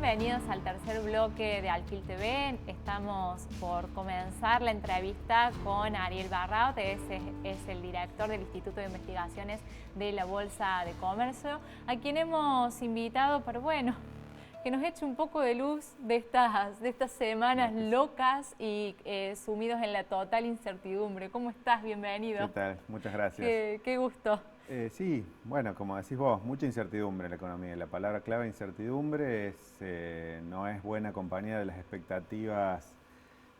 bienvenidos al tercer bloque de Alfil TV. Estamos por comenzar la entrevista con Ariel Barraud, es el director del Instituto de Investigaciones de la Bolsa de Comercio, a quien hemos invitado para, que nos eche un poco de luz de estas semanas locas y sumidos en la total incertidumbre. ¿Cómo estás? Bienvenido. ¿Qué tal? Muchas gracias. Qué gusto. Sí, bueno, como decís vos, mucha incertidumbre en la economía. La palabra clave incertidumbre no es buena compañía de las expectativas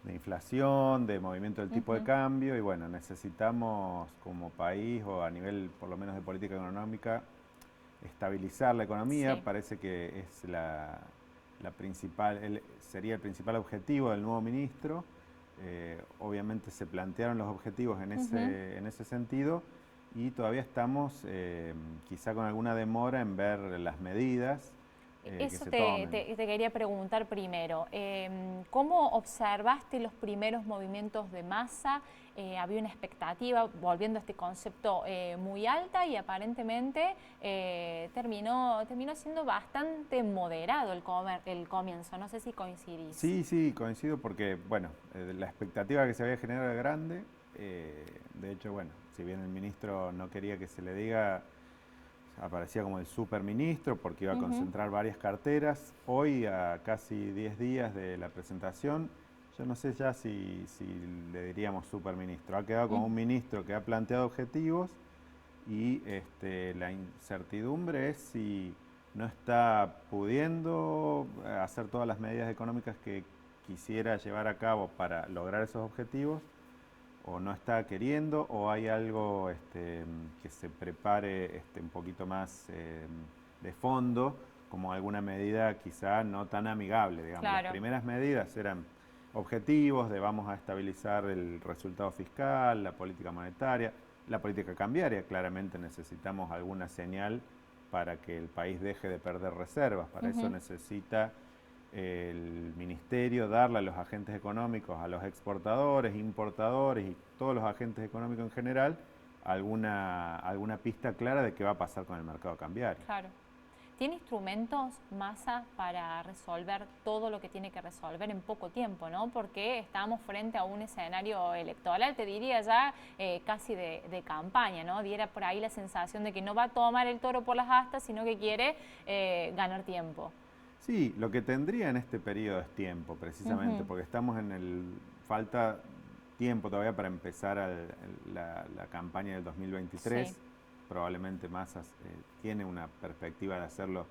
de inflación, de movimiento del tipo de cambio y bueno, necesitamos como país o a nivel por lo menos de política económica estabilizar la economía. Sí. Parece que es sería el principal objetivo del nuevo ministro. Obviamente se plantearon los objetivos en ese sentido y todavía estamos quizá con alguna demora en ver las medidas que Eso se te tomen. quería preguntar primero. ¿Cómo observaste los primeros movimientos de masa? Había una expectativa, volviendo a este concepto, muy alta y aparentemente terminó siendo bastante moderado el comienzo. No sé si coincidís. Sí, coincido porque, bueno, la expectativa que se había generado era grande. De hecho, bueno, si bien el ministro no quería que se le diga, aparecía como el superministro porque iba a concentrar varias carteras. Hoy, a casi 10 días de la presentación, yo no sé ya si le diríamos superministro. Ha quedado como un ministro que ha planteado objetivos y la incertidumbre es si no está pudiendo hacer todas las medidas económicas que quisiera llevar a cabo para lograr esos objetivos, o no está queriendo, o hay algo que se prepare un poquito más de fondo, como alguna medida quizá no tan amigable, digamos. Claro. Las primeras medidas eran objetivos de vamos a estabilizar el resultado fiscal, la política monetaria, la política cambiaria. Claramente necesitamos alguna señal para que el país deje de perder reservas. Para eso necesita el ministerio darle a los agentes económicos, a los exportadores, importadores y todos los agentes económicos en general alguna pista clara de qué va a pasar con el mercado cambiario. Claro. ¿Tiene instrumentos Massa para resolver todo lo que tiene que resolver en poco tiempo, ¿no? Porque estamos frente a un escenario electoral, te diría ya casi de campaña, ¿no? Diera por ahí la sensación de que no va a tomar el toro por las astas, sino que quiere ganar tiempo. Sí, lo que tendría en este periodo es tiempo, precisamente, porque estamos falta tiempo todavía para empezar la campaña del 2023. Sí. Probablemente Massa tiene una perspectiva de hacerlo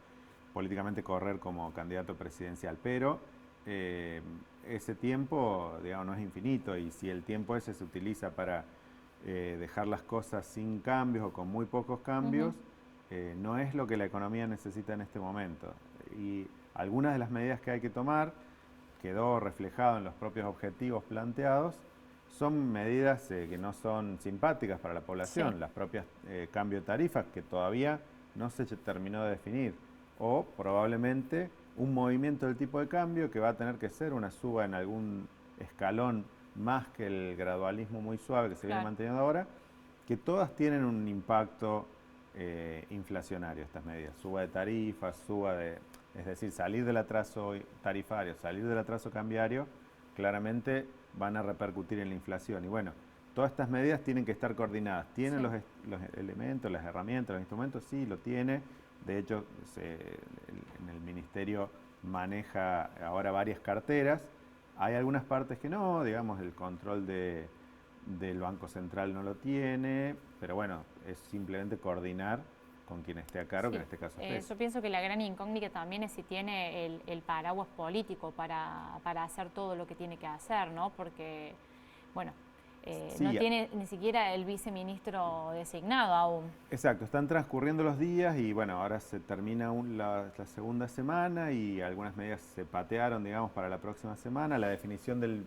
políticamente correr como candidato presidencial, pero ese tiempo, digamos, no es infinito y si el tiempo ese se utiliza para dejar las cosas sin cambios o con muy pocos cambios, no es lo que la economía necesita en este momento. Y algunas de las medidas que hay que tomar, quedó reflejado en los propios objetivos planteados, son medidas que no son simpáticas para la población, Sí. las propias cambio de tarifas que todavía no se terminó de definir, o probablemente un movimiento del tipo de cambio que va a tener que ser una suba en algún escalón más que el gradualismo muy suave que se viene manteniendo ahora, que todas tienen un impacto inflacionario estas medidas, suba de tarifas, es decir, salir del atraso tarifario, salir del atraso cambiario, claramente van a repercutir en la inflación. Y bueno, todas estas medidas tienen que estar coordinadas. ¿Tienen los elementos, las herramientas, los instrumentos? Sí, lo tiene. De hecho, en el ministerio maneja ahora varias carteras. Hay algunas partes que no, digamos, el control del Banco Central no lo tiene, pero bueno, es simplemente coordinar con quien esté a cargo, que en este caso es Peso. Yo pienso que la gran incógnita también es si tiene el paraguas político para hacer todo lo que tiene que hacer, ¿no? Porque, bueno, no tiene ni siquiera el viceministro designado aún. Exacto, están transcurriendo los días y bueno, ahora se termina la segunda semana y algunas medidas se patearon, digamos, para la próxima semana. La definición del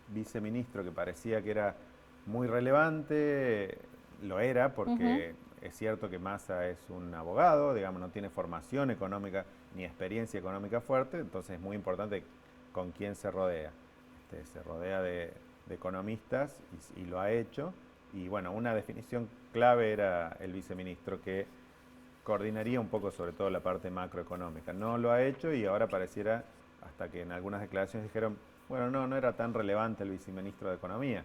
viceministro, que parecía que era muy relevante, lo era porque es cierto que Massa es un abogado, digamos, no tiene formación económica ni experiencia económica fuerte, entonces es muy importante con quién se rodea. Se rodea de economistas y lo ha hecho. Y bueno, una definición clave era el viceministro que coordinaría un poco sobre todo la parte macroeconómica. No lo ha hecho y ahora pareciera, hasta que en algunas declaraciones dijeron, bueno, no era tan relevante el viceministro de Economía.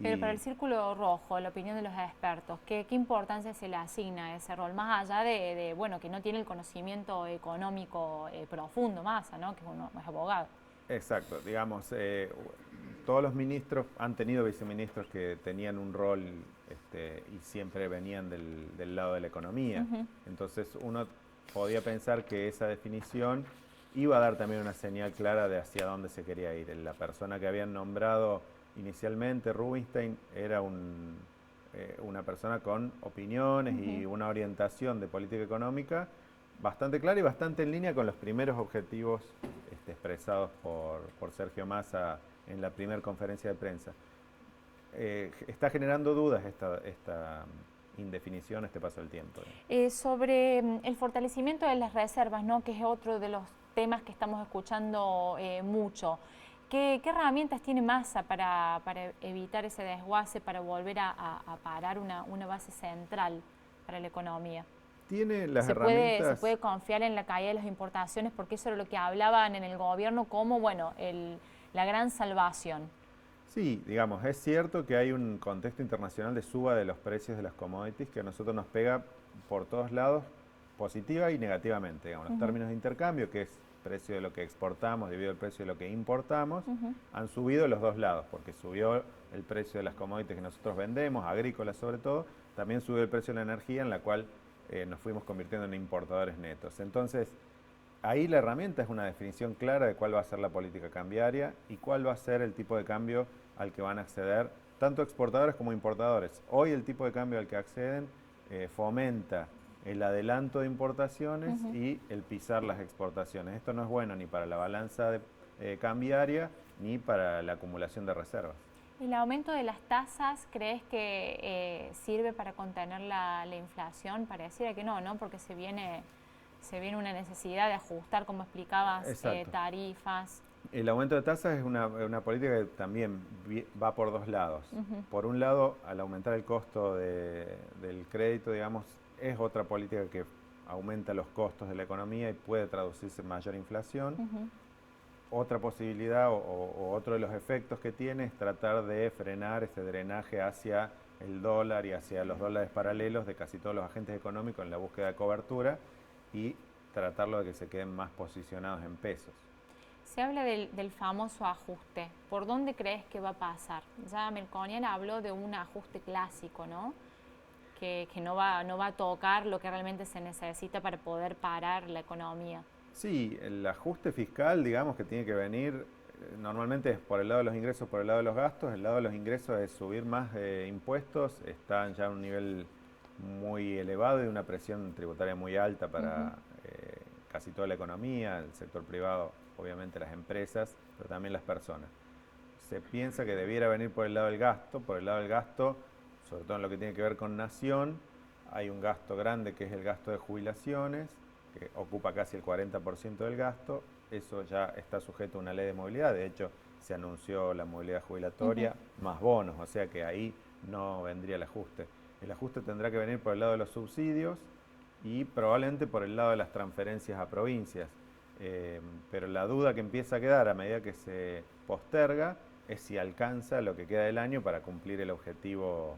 Pero para Y el Círculo Rojo, la opinión de los expertos, ¿qué importancia se le asigna a ese rol? Más allá bueno, que no tiene el conocimiento económico profundo, Massa, ¿no? Que uno es abogado. exacto, digamos, todos los ministros han tenido viceministros que tenían un rol y siempre venían del lado de la economía. Entonces uno podía pensar que esa definición iba a dar también una señal clara de hacia dónde se quería ir. La persona que habían nombrado inicialmente, Rubinstein, era una persona con opiniones y una orientación de política económica bastante clara y bastante en línea con los primeros objetivos expresados por Sergio Massa en la primera conferencia de prensa. Está generando dudas esta indefinición, este paso del tiempo. Sobre el fortalecimiento de las reservas, ¿no? Que es otro de los temas que estamos escuchando mucho. ¿Qué herramientas tiene Massa para evitar ese desguace, para volver a parar una base central para la economía? Tiene las ¿Se herramientas. puede confiar en la caída de las importaciones? Porque eso era lo que hablaban en el gobierno como, bueno, la gran salvación. Sí, digamos, es cierto que hay un contexto internacional de suba de los precios de las commodities que a nosotros nos pega por todos lados, positiva y negativamente. Digamos, los términos de intercambio, que es precio de lo que exportamos dividido el precio de lo que importamos, han subido los dos lados, porque subió el precio de las commodities que nosotros vendemos, agrícolas sobre todo, también subió el precio de la energía, en la cual nos fuimos convirtiendo en importadores netos. Entonces, ahí la herramienta es una definición clara de cuál va a ser la política cambiaria y cuál va a ser el tipo de cambio al que van a acceder tanto exportadores como importadores. Hoy el tipo de cambio al que acceden fomenta el adelanto de importaciones y el pisar las exportaciones. Esto no es bueno ni para la balanza cambiaria ni para la acumulación de reservas. ¿El aumento de las tasas crees que sirve para contener la inflación? Pareciera que no, ¿no? Porque se viene una necesidad de ajustar, como explicabas, tarifas. El aumento de tasas es una política que también va por dos lados. Por un lado, al aumentar el costo del crédito, digamos, es otra política que aumenta los costos de la economía y puede traducirse en mayor inflación. Otra posibilidad o otro de los efectos que tiene es tratar de frenar ese drenaje hacia el dólar y hacia los dólares paralelos de casi todos los agentes económicos en la búsqueda de cobertura y tratarlo de que se queden más posicionados en pesos. Se habla del famoso ajuste. ¿Por dónde crees que va a pasar? Ya Melconian habló de un ajuste clásico, ¿no? Que no va a tocar lo que realmente se necesita para poder parar la economía. Sí, el ajuste fiscal, digamos, que tiene que venir, normalmente es por el lado de los ingresos, por el lado de los gastos. El lado de los ingresos es subir más impuestos, están ya a un nivel muy elevado y una presión tributaria muy alta para casi toda la economía, el sector privado, obviamente las empresas, pero también las personas. Se piensa que debiera venir por el lado del gasto, sobre todo en lo que tiene que ver con nación, hay un gasto grande que es el gasto de jubilaciones, que ocupa casi el 40% del gasto. Eso ya está sujeto a una ley de movilidad, de hecho se anunció la movilidad jubilatoria más bonos, o sea que ahí no vendría el ajuste. El ajuste tendrá que venir por el lado de los subsidios y probablemente por el lado de las transferencias a provincias. Pero la duda que empieza a quedar a medida que se posterga es si alcanza lo que queda del año para cumplir el objetivo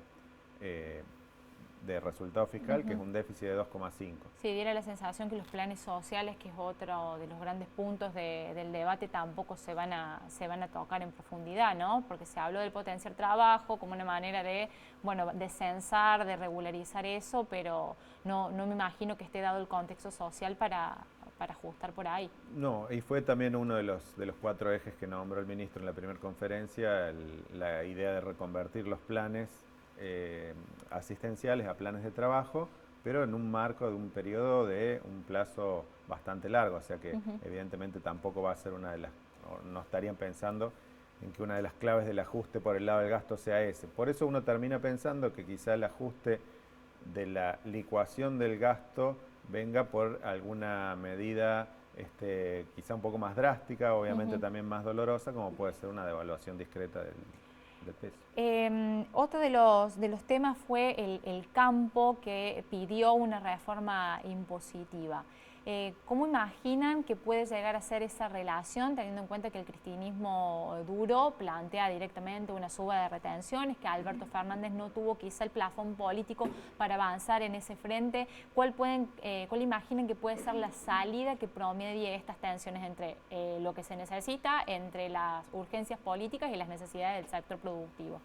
de resultado fiscal, que es un déficit de 2,5. Sí, diera la sensación que los planes sociales, que es otro de los grandes puntos del debate, tampoco se van a tocar en profundidad, ¿no? Porque se habló del potenciar trabajo como una manera de censar, de regularizar eso, pero no me imagino que esté dado el contexto social para ajustar por ahí. No, y fue también uno de los 4 ejes que nombró el ministro en la primera conferencia, la idea de reconvertir los planes asistenciales a planes de trabajo, pero en un marco de un periodo de un plazo bastante largo, o sea que evidentemente tampoco va a ser no estarían pensando en que una de las claves del ajuste por el lado del gasto sea ese. Por eso uno termina pensando que quizá el ajuste de la licuación del gasto venga por alguna medida quizá un poco más drástica, obviamente también más dolorosa, como puede ser una devaluación discreta del peso. Otro de los temas fue el campo, que pidió una reforma impositiva. ¿Cómo imaginan que puede llegar a ser esa relación, teniendo en cuenta que el cristianismo duro plantea directamente una suba de retenciones, que Alberto Fernández no tuvo quizá el plafón político para avanzar en ese frente? ¿Cuál imaginan que puede ser la salida que promedie estas tensiones entre lo que se necesita, entre las urgencias políticas y las necesidades del sector productivo?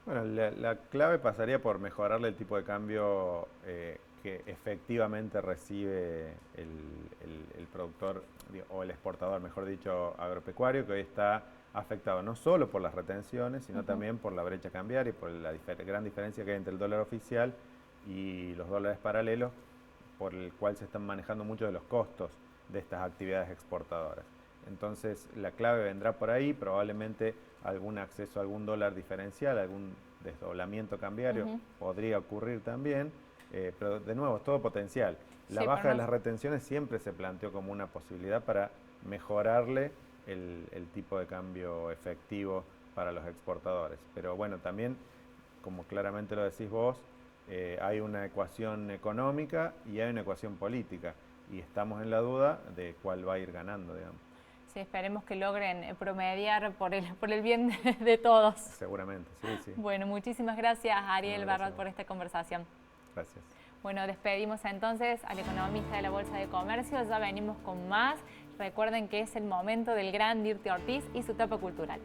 Bueno, la clave pasaría por mejorarle el tipo de cambio que efectivamente recibe el productor o el exportador, mejor dicho, agropecuario, que hoy está afectado no solo por las retenciones, sino también por la brecha cambiaria y por la gran diferencia que hay entre el dólar oficial y los dólares paralelos, por el cual se están manejando muchos de los costos de estas actividades exportadoras. Entonces, la clave vendrá por ahí, probablemente algún acceso a algún dólar diferencial, algún desdoblamiento cambiario podría ocurrir también, pero de nuevo, es todo potencial. La baja de las retenciones siempre se planteó como una posibilidad para mejorarle el tipo de cambio efectivo para los exportadores. Pero bueno, también, como claramente lo decís vos, hay una ecuación económica y hay una ecuación política, y estamos en la duda de cuál va a ir ganando, digamos. Sí, esperemos que logren promediar por el bien de todos. Seguramente, sí. Bueno, muchísimas gracias, Ariel Barrat, por esta conversación. Gracias. Bueno, despedimos entonces al economista de la Bolsa de Comercio. Ya venimos con más. Recuerden que es el momento del gran Dirty Ortiz y su tapa cultural.